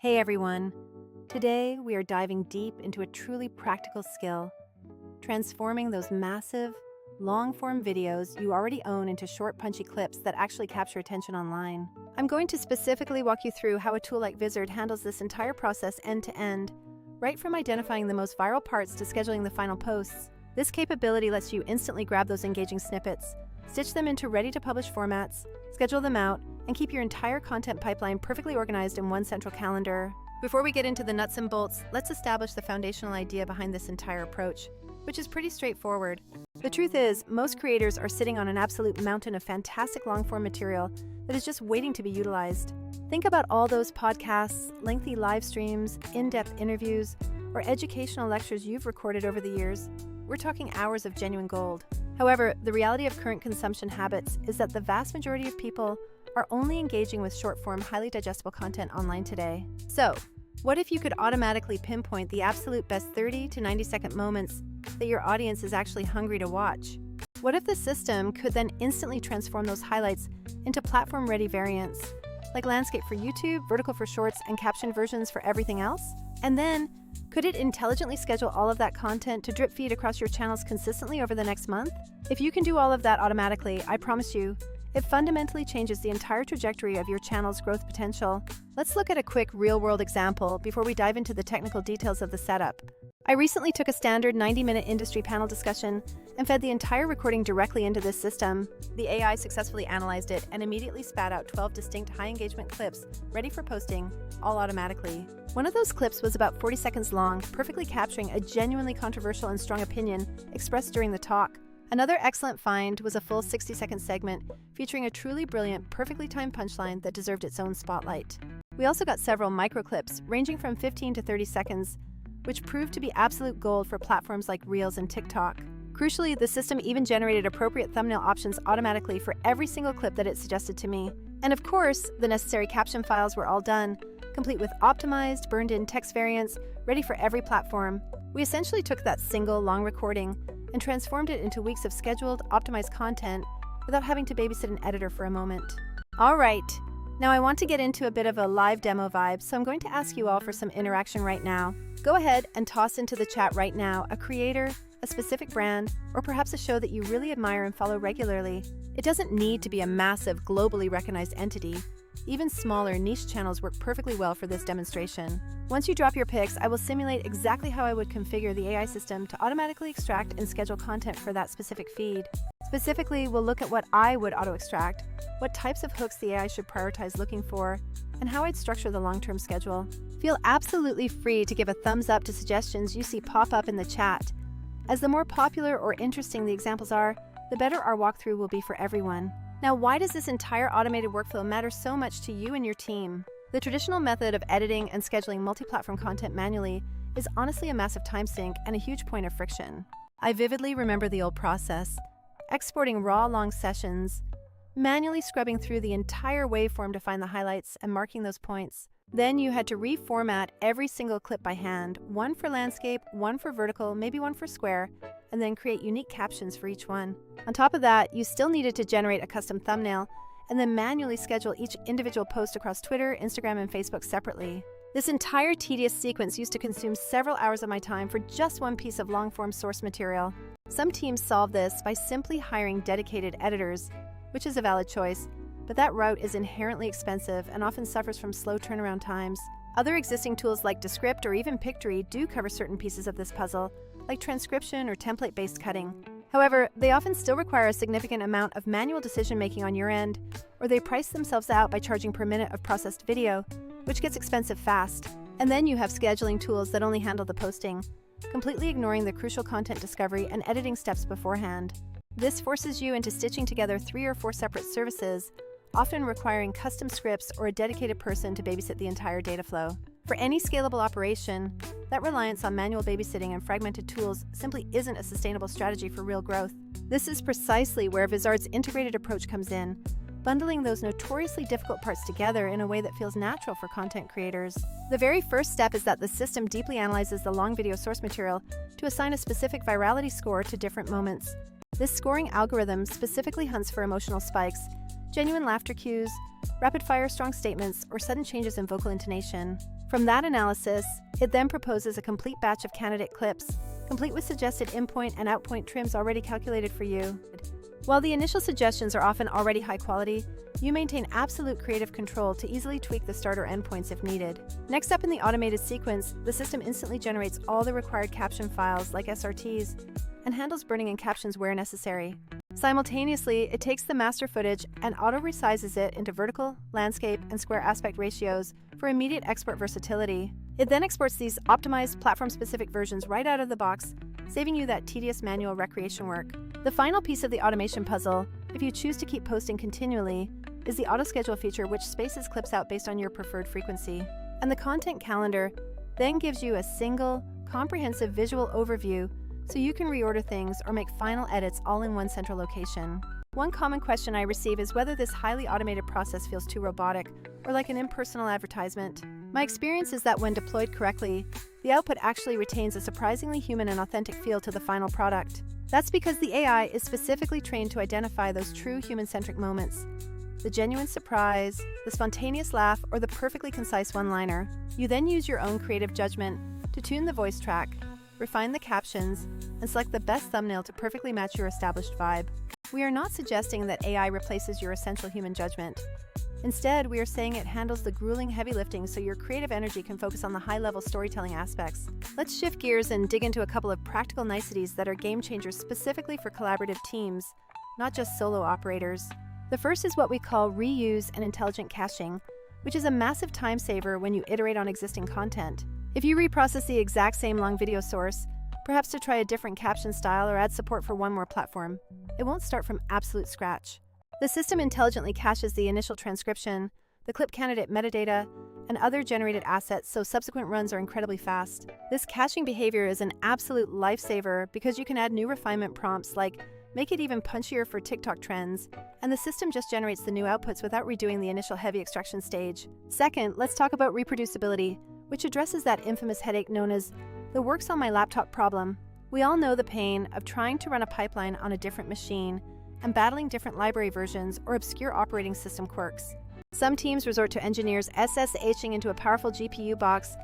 Hey everyone! Today we are diving deep into a truly practical skill, transforming those massive, long-form videos you already own into short, punchy clips that actually capture attention online. I'm going to specifically walk you through how a tool like Vizard handles this entire process end-to-end, right from identifying the most viral parts to scheduling the final posts. This capability lets you instantly grab those engaging snippets, stitch them into ready-to-publish formats, schedule them out, and keep your entire content pipeline perfectly organized in one central calendar. Before we get into the nuts and bolts, let's establish the foundational idea behind this entire approach, which is pretty straightforward. The truth is, most creators are sitting on an absolute mountain of fantastic long-form material that is just waiting to be utilized. Think about all those podcasts, lengthy live streams, in-depth interviews, or educational lectures you've recorded over the years. We're talking hours of genuine gold. However, the reality of current consumption habits is that the vast majority of people are only engaging with short-form, highly digestible content online today. So, what if you could automatically pinpoint the absolute best 30 to 90-second moments that your audience is actually hungry to watch? What if the system could then instantly transform those highlights into platform-ready variants, like landscape for YouTube, vertical for shorts, and caption versions for everything else? And then, could it intelligently schedule all of that content to drip feed across your channels consistently over the next month? If you can do all of that automatically, I promise you, it fundamentally changes the entire trajectory of your channel's growth potential. Let's look at a quick real-world example before we dive into the technical details of the setup. I recently took a standard 90-minute industry panel discussion and fed the entire recording directly into this system. The AI successfully analyzed it and immediately spat out 12 distinct high-engagement clips ready for posting, all automatically. One of those clips was about 40 seconds long, perfectly capturing a genuinely controversial and strong opinion expressed during the talk. Another excellent find was a full 60-second segment featuring a truly brilliant, perfectly timed punchline that deserved its own spotlight. We also got several microclips ranging from 15 to 30 seconds, which proved to be absolute gold for platforms like Reels and TikTok. Crucially, the system even generated appropriate thumbnail options automatically for every single clip that it suggested to me. And of course, the necessary caption files were all done, complete with optimized, burned-in text variants, ready for every platform. We essentially took that single, long recording and transformed it into weeks of scheduled, optimized content without having to babysit an editor for a moment. All right, now I want to get into a bit of a live demo vibe, so I'm going to ask you all for some interaction right now. Go ahead and toss into the chat right now a creator, a specific brand, or perhaps a show that you really admire and follow regularly. It doesn't need to be a massive, globally recognized entity. Even smaller, niche channels work perfectly well for this demonstration. Once you drop your picks, I will simulate exactly how I would configure the AI system to automatically extract and schedule content for that specific feed. Specifically, we'll look at what I would auto-extract, what types of hooks the AI should prioritize looking for, and how I'd structure the long-term schedule. Feel absolutely free to give a thumbs up to suggestions you see pop up in the chat. As the more popular or interesting the examples are, the better our walkthrough will be for everyone. Now, why does this entire automated workflow matter so much to you and your team? The traditional method of editing and scheduling multi-platform content manually is honestly a massive time sink and a huge point of friction. I vividly remember the old process: exporting raw long sessions, manually scrubbing through the entire waveform to find the highlights and marking those points. Then you had to reformat every single clip by hand, one for landscape, one for vertical, maybe one for square, and then create unique captions for each one. On top of that, you still needed to generate a custom thumbnail and then manually schedule each individual post across Twitter, Instagram, and Facebook separately. This entire tedious sequence used to consume several hours of my time for just one piece of long-form source material. Some teams solve this by simply hiring dedicated editors, which is a valid choice, but that route is inherently expensive and often suffers from slow turnaround times. Other existing tools like Descript or even Pictory do cover certain pieces of this puzzle, like transcription or template-based cutting. However, they often still require a significant amount of manual decision-making on your end, or they price themselves out by charging per minute of processed video, which gets expensive fast. And then you have scheduling tools that only handle the posting, completely ignoring the crucial content discovery and editing steps beforehand. This forces you into stitching together 3 or 4 separate services, often requiring custom scripts or a dedicated person to babysit the entire data flow. For any scalable operation, that reliance on manual babysitting and fragmented tools simply isn't a sustainable strategy for real growth. This is precisely where Vizard's integrated approach comes in, bundling those notoriously difficult parts together in a way that feels natural for content creators. The very first step is that the system deeply analyzes the long video source material to assign a specific virality score to different moments. This scoring algorithm specifically hunts for emotional spikes, genuine laughter cues, rapid-fire strong statements, or sudden changes in vocal intonation. From that analysis, it then proposes a complete batch of candidate clips, complete with suggested in-point and out-point trims already calculated for you. While the initial suggestions are often already high quality, you maintain absolute creative control to easily tweak the start or end points if needed. Next up in the automated sequence, the system instantly generates all the required caption files like SRTs and handles burning in captions where necessary. Simultaneously, it takes the master footage and auto-resizes it into vertical, landscape, and square aspect ratios for immediate export versatility. It then exports these optimized platform-specific versions right out of the box, saving you that tedious manual recreation work. The final piece of the automation puzzle, if you choose to keep posting continually, is the auto-schedule feature, which spaces clips out based on your preferred frequency. And the content calendar then gives you a single, comprehensive visual overview so you can reorder things or make final edits all in one central location. One common question I receive is whether this highly automated process feels too robotic or like an impersonal advertisement. My experience is that when deployed correctly, the output actually retains a surprisingly human and authentic feel to the final product. That's because the AI is specifically trained to identify those true human-centric moments. The genuine surprise, the spontaneous laugh, or the perfectly concise one-liner. You then use your own creative judgment to tune the voice track, refine the captions, and select the best thumbnail to perfectly match your established vibe. We are not suggesting that AI replaces your essential human judgment. Instead, we are saying it handles the grueling heavy lifting so your creative energy can focus on the high-level storytelling aspects. Let's shift gears and dig into a couple of practical niceties that are game changers specifically for collaborative teams, not just solo operators. The first is what we call reuse and intelligent caching, which is a massive time saver when you iterate on existing content. If you reprocess the exact same long video source, perhaps to try a different caption style or add support for one more platform, it won't start from absolute scratch. The system intelligently caches the initial transcription, the clip candidate metadata, and other generated assets so subsequent runs are incredibly fast. This caching behavior is an absolute lifesaver because you can add new refinement prompts like make it even punchier for TikTok trends, and the system just generates the new outputs without redoing the initial heavy extraction stage. Second, let's talk about reproducibility, which addresses that infamous headache known as the works on my laptop problem. We all know the pain of trying to run a pipeline on a different machine and battling different library versions or obscure operating system quirks. Some teams resort to engineers SSHing into a powerful GPU box,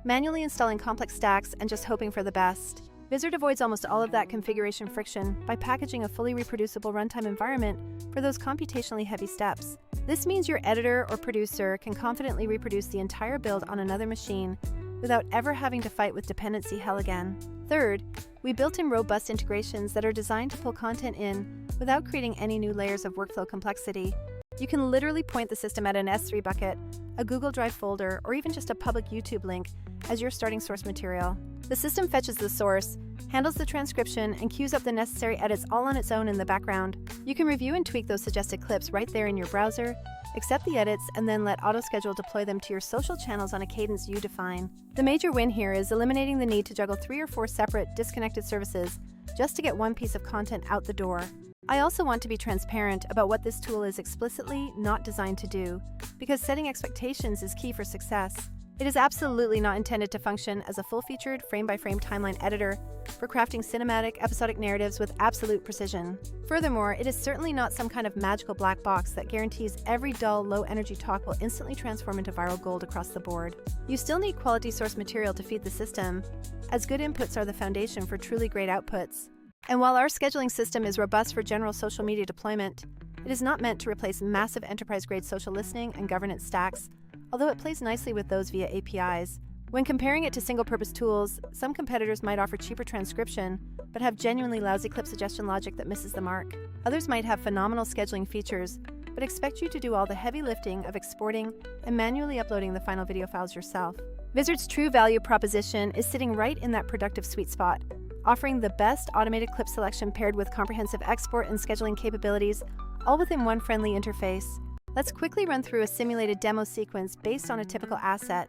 manually installing complex stacks, and just hoping for the best. Vizard avoids almost all of that configuration friction by packaging a fully reproducible runtime environment for those computationally heavy steps. This means your editor or producer can confidently reproduce the entire build on another machine without ever having to fight with dependency hell again. Third, we built in robust integrations that are designed to pull content in without creating any new layers of workflow complexity. You can literally point the system at an S3 bucket, a Google Drive folder, or even just a public YouTube link as your starting source material. The system fetches the source, handles the transcription, and queues up the necessary edits all on its own in the background. You can review and tweak those suggested clips right there in your browser, accept the edits, and then let AutoSchedule deploy them to your social channels on a cadence you define. The major win here is eliminating the need to juggle 3 or 4 separate, disconnected services just to get one piece of content out the door. I also want to be transparent about what this tool is explicitly not designed to do, because setting expectations is key for success. It is absolutely not intended to function as a full-featured, frame-by-frame timeline editor for crafting cinematic, episodic narratives with absolute precision. Furthermore, it is certainly not some kind of magical black box that guarantees every dull, low-energy talk will instantly transform into viral gold across the board. You still need quality source material to feed the system, as good inputs are the foundation for truly great outputs. And while our scheduling system is robust for general social media deployment, it is not meant to replace massive enterprise-grade social listening and governance stacks, although it plays nicely with those via APIs. When comparing it to single-purpose tools, some competitors might offer cheaper transcription, but have genuinely lousy clip suggestion logic that misses the mark. Others might have phenomenal scheduling features, but expect you to do all the heavy lifting of exporting and manually uploading the final video files yourself. Vizard's true value proposition is sitting right in that productive sweet spot, offering the best automated clip selection paired with comprehensive export and scheduling capabilities, all within one friendly interface. Let's quickly run through a simulated demo sequence based on a typical asset.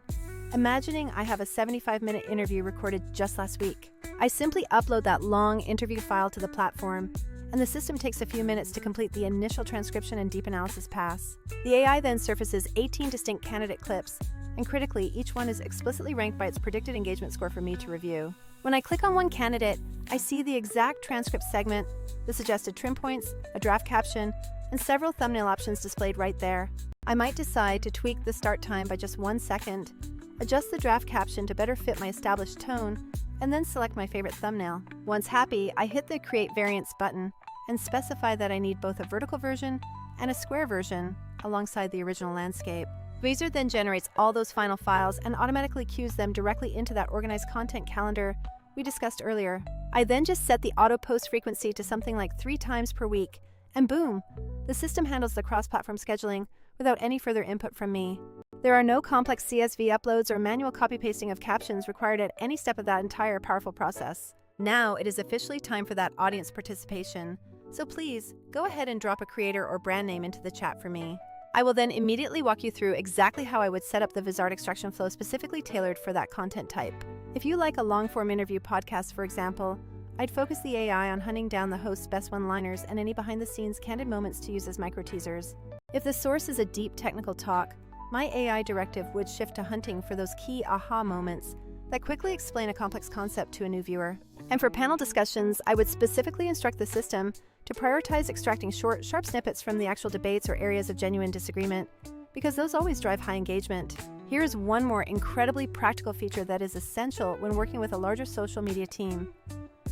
Imagining I have a 75-minute interview recorded just last week. I simply upload that long interview file to the platform, and the system takes a few minutes to complete the initial transcription and deep analysis pass. The AI then surfaces 18 distinct candidate clips, and critically, each one is explicitly ranked by its predicted engagement score for me to review. When I click on one candidate, I see the exact transcript segment, the suggested trim points, a draft caption, and several thumbnail options displayed right there. I might decide to tweak the start time by just 1 second, adjust the draft caption to better fit my established tone, and then select my favorite thumbnail. Once happy, I hit the Create Variants button and specify that I need both a vertical version and a square version alongside the original landscape. Vizard then generates all those final files and automatically queues them directly into that organized content calendar we discussed earlier. I then just set the auto post frequency to something like 3 times per week, and boom, the system handles the cross-platform scheduling without any further input from me. There are no complex CSV uploads or manual copy-pasting of captions required at any step of that entire powerful process. Now it is officially time for that audience participation, so please go ahead and drop a creator or brand name into the chat for me. I will then immediately walk you through exactly how I would set up the Vizard extraction flow specifically tailored for that content type. If you like a long-form interview podcast, for example, I'd focus the AI on hunting down the host's best one-liners and any behind-the-scenes candid moments to use as micro-teasers. If the source is a deep technical talk, my AI directive would shift to hunting for those key aha moments that quickly explain a complex concept to a new viewer. And for panel discussions, I would specifically instruct the system to prioritize extracting short, sharp snippets from the actual debates or areas of genuine disagreement, because those always drive high engagement. Here's one more incredibly practical feature that is essential when working with a larger social media team: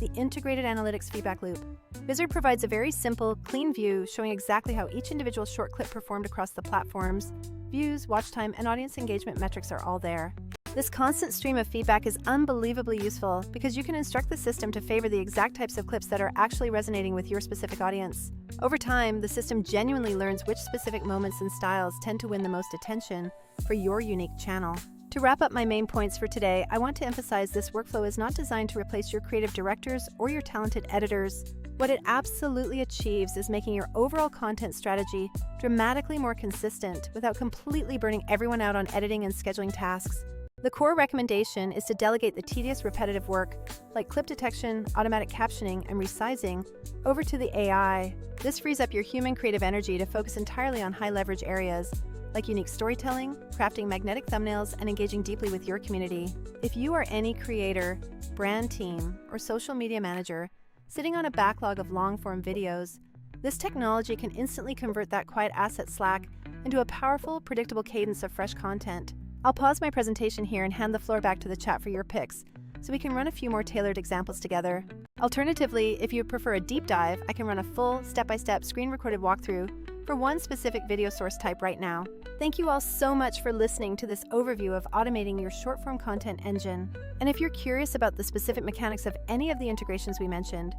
the integrated analytics feedback loop. Vizard provides a very simple, clean view showing exactly how each individual short clip performed across the platforms. Views, watch time, and audience engagement metrics are all there. This constant stream of feedback is unbelievably useful because you can instruct the system to favor the exact types of clips that are actually resonating with your specific audience. Over time, the system genuinely learns which specific moments and styles tend to win the most attention for your unique channel. To wrap up my main points for today, I want to emphasize this workflow is not designed to replace your creative directors or your talented editors. What it absolutely achieves is making your overall content strategy dramatically more consistent without completely burning everyone out on editing and scheduling tasks. The core recommendation is to delegate the tedious, repetitive work, like clip detection, automatic captioning, and resizing, over to the AI. This frees up your human creative energy to focus entirely on high-leverage areas, like unique storytelling, crafting magnetic thumbnails, and engaging deeply with your community. If you are any creator, brand team, or social media manager sitting on a backlog of long-form videos, this technology can instantly convert that quiet asset Slack into a powerful, predictable cadence of fresh content. I'll pause my presentation here and hand the floor back to the chat for your picks, so we can run a few more tailored examples together. Alternatively, if you prefer a deep dive, I can run a full, step-by-step, screen-recorded walkthrough for one specific video source type right now. Thank you all so much for listening to this overview of automating your short-form content engine. And if you're curious about the specific mechanics of any of the integrations we mentioned,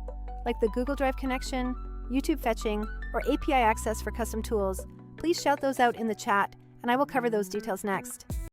like the Google Drive connection, YouTube fetching, or API access for custom tools, please shout those out in the chat, and I will cover those details next.